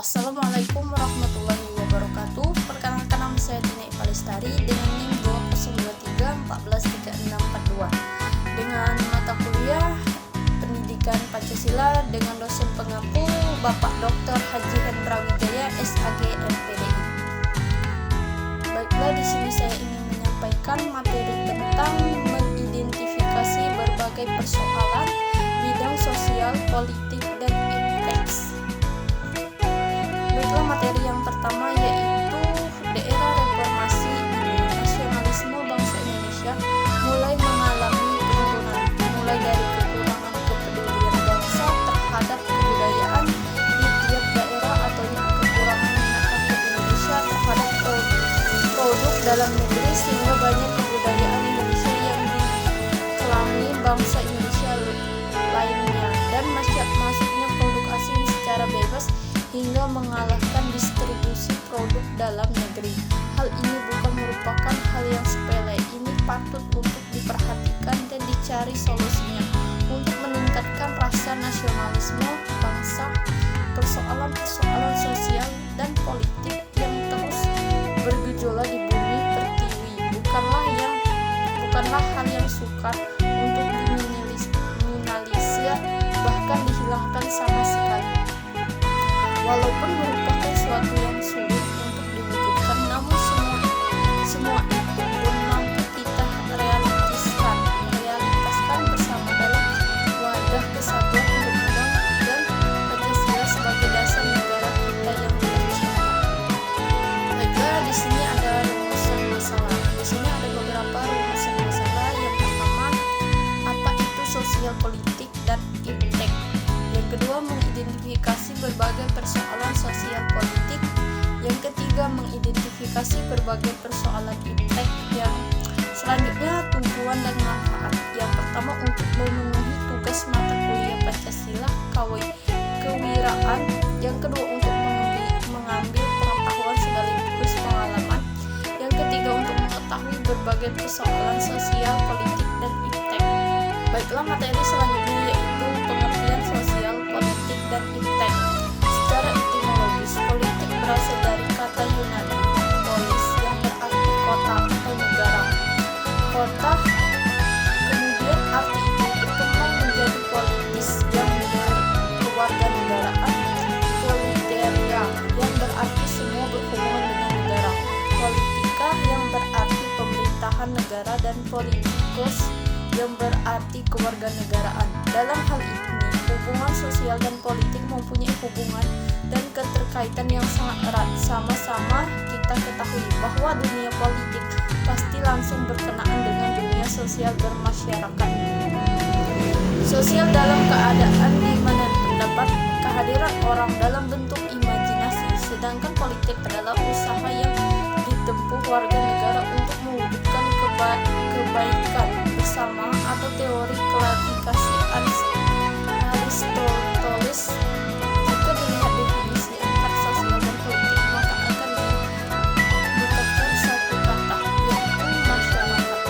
Assalamualaikum warahmatullahi wabarakatuh. Perkenalkan, nama saya Tina Ipalestari dengan NIM 2023143642 dengan mata kuliah Pendidikan Pancasila dengan dosen pengampu Bapak Dr. Haji Hendra Wijaya SAG MPDI. Baiklah, di sini saya ingin menyampaikan materi tentang mengidentifikasi berbagai persoalan bidang sosial, politik, dan ipteks. Baiklah, materi yang pertama yaitu daerah reformasi ini nasionalisme bangsa Indonesia mulai mengalami penurunan, mulai dari kekurangan kepedulian bangsa terhadap kebudayaan di tiap daerah atau kekurangan minat rakyat Indonesia terhadap produk dalam negeri, sehingga banyak kebudayaan Indonesia yang dikelami bangsa Indonesia lainnya dan masuknya produk asing secara bebas hingga mengalahkan distribusi produk dalam negeri. Hal ini bukan merupakan hal yang sepele. Ini patut untuk diperhatikan dan dicari solusinya untuk meningkatkan rasa nasionalisme bangsa. Persoalan-persoalan sosial dan politik yang terus bergejolak di bumi pertiwi bukanlah hal yang sukar untuk diminimalisir, bahkan dihilangkan sama sekali. Walaupun merupakan suatu yang sulit untuk diwujudkan, namun semua itu pun mampu kita realisasikan bersama dalam wadah kesatuan undang-undang dan Pancasila sebagai dasar negara kita yang tercinta. Baiklah, di sini ada rumusan masalah. Di sini ada beberapa rumusan masalah. Yang pertama, apa itu sosial politik dan iptek? Yang kedua, mengidentifikasi berbagai persoalan sosial politik. Yang ketiga, mengidentifikasi berbagai persoalan iptek. Yang selanjutnya, tujuan dan manfaat. Yang pertama, untuk memenuhi tugas mata kuliah Pancasila kewiraan. Yang kedua, untuk mengambil pengetahuan sekaligus pengalaman. Yang ketiga, untuk mengetahui berbagai persoalan sosial politik dan iptek. Baiklah, materi selanjutnya yaitu pengertian sosial, politik, dan iptek. Secara etimologis, politik berasal dari kata Yunani polis yang berarti kota atau negara. Kota, kemudian arti itu berkembang menjadi politis yang kewarganegaraan, politeria yang berarti semua berhubungan dengan negara, politika yang berarti pemerintahan negara, dan politikos yang berarti kewarganegaraan. Dalam hal ini, hubungan sosial dan politik mempunyai hubungan dan keterkaitan yang sangat erat. Sama-sama kita ketahui bahwa dunia politik pasti langsung berkenaan dengan dunia sosial bermasyarakat. Sosial dalam keadaan di mana terdapat kehadiran orang dalam bentuk imajinasi, sedangkan politik adalah usaha yang ditempuh warga negara untuk mewujudkan kebaikan bersama atau teori klasifikasi Aristoteles. Jika dilihat definisi antara sosial dan politik, maka akan didapatkan satu kata, yaitu masyarakat.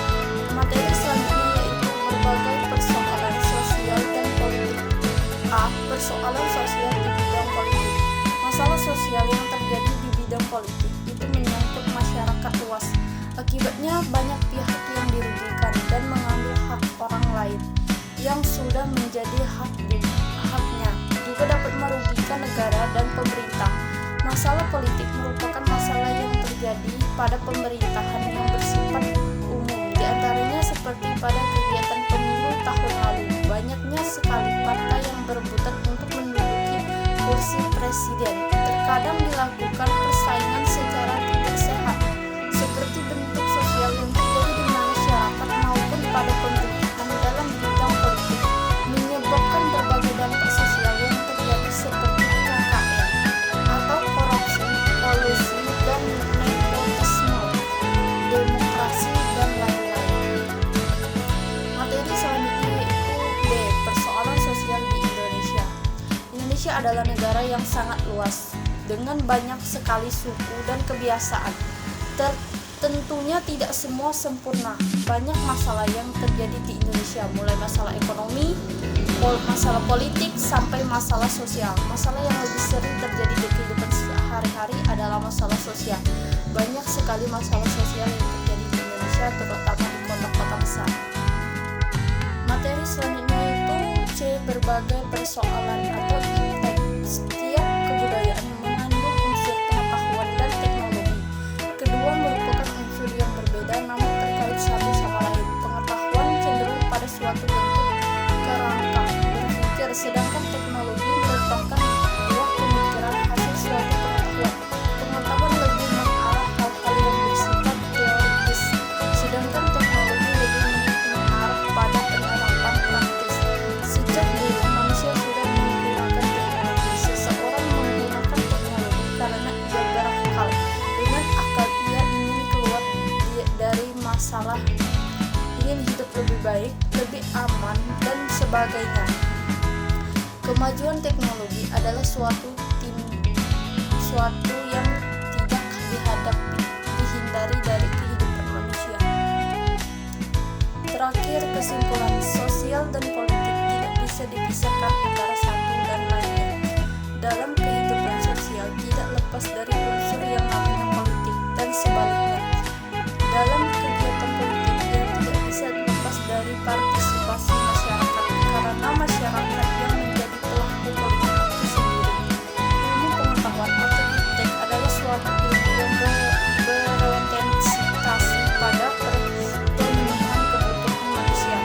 Materi selanjutnya yaitu berbagai persoalan sosial dan politik. A. Persoalan sosial di bidang politik. Masalah sosial yang terjadi di bidang politik itu menyangkut masyarakat luas. Akibatnya banyak pihak yang dirugikan dan mengambil hak orang lain yang sudah menjadi haknya, juga dapat merugikan negara dan pemerintah. Masalah politik merupakan masalah yang terjadi pada pemerintahan yang bersifat umum, di antaranya seperti pada kegiatan pemilu tahun lalu. Banyaknya sekali partai yang berebutan untuk menduduki kursi presiden. Terkadang dilakukan persaingan secara tidak sehat, seperti bentuk sosial yang terjadi di masyarakat maupun pada pemerintahan dalam bidang politik, menyebabkan berbagai dampak sosial yang terjadi seperti KKN atau korupsi, kolusi, dan nepotisme, demokrasi, dan lain-lain. Materi selanjutnya yaitu B. Persoalan sosial di Indonesia. Indonesia adalah negara yang sangat luas dengan banyak sekali suku dan kebiasaan. Tentunya tidak semua sempurna. Banyak masalah yang terjadi di Indonesia, mulai masalah ekonomi, masalah politik, sampai masalah sosial. Masalah yang lebih sering terjadi di kehidupan sosial. Banyak sekali masalah sosial yang terjadi di Indonesia, terutama di kota-kota besar. Materi selanjutnya itu C. Berbagai persoalan atau impact. Setiap kebudayaan mengandung unsur pengetahuan dan teknologi. Kedua merupakan unsur yang berbeda namun terkait satu sama lain. Pengetahuan cenderung pada suatu bentuk kerangka berpikir, sedangkan teknologi merupakan buah pemikiran hasil suatu pengetahuan. Pengetahuan lebih mengarah hal-hal yang bersifat teoritis, sedangkan teknologi lebih mengarah pada penerapan praktis. Sejak dulu manusia sudah menggunakan teknologi. Seseorang menggunakan teknologi karena ia berakal. Dengan akal ia ingin keluar dari masalah, ingin hidup lebih baik, lebih aman, dan sebagainya. Kemajuan teknologi adalah suatu yang tidak dihindari dari kehidupan manusia. Terakhir, kesimpulan sosial dan politik tidak bisa dipisahkan antara satu dan lainnya. Dalam kehidupan sosial tidak lepas dari unsur yang namanya politik dan sebaliknya. Dalam kegiatan politik yang tidak bisa lepas dari partisipasi masyarakat, karena masyarakat yang menjadi pelaku politik itu sendiri. Ilmu pengetahuan atau iptek adalah suatu ilmu yang berorientasi pada pemenuhan kebutuhan manusia.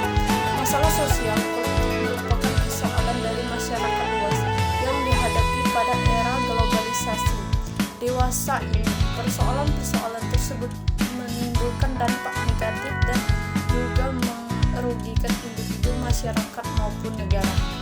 Masalah sosial politik merupakan persoalan dari masyarakat luas yang dihadapi pada era globalisasi dewasa ini. Persoalan-persoalan tersebut menimbulkan dampak negatif dan juga merugikan individu, masyarakat maupun negara.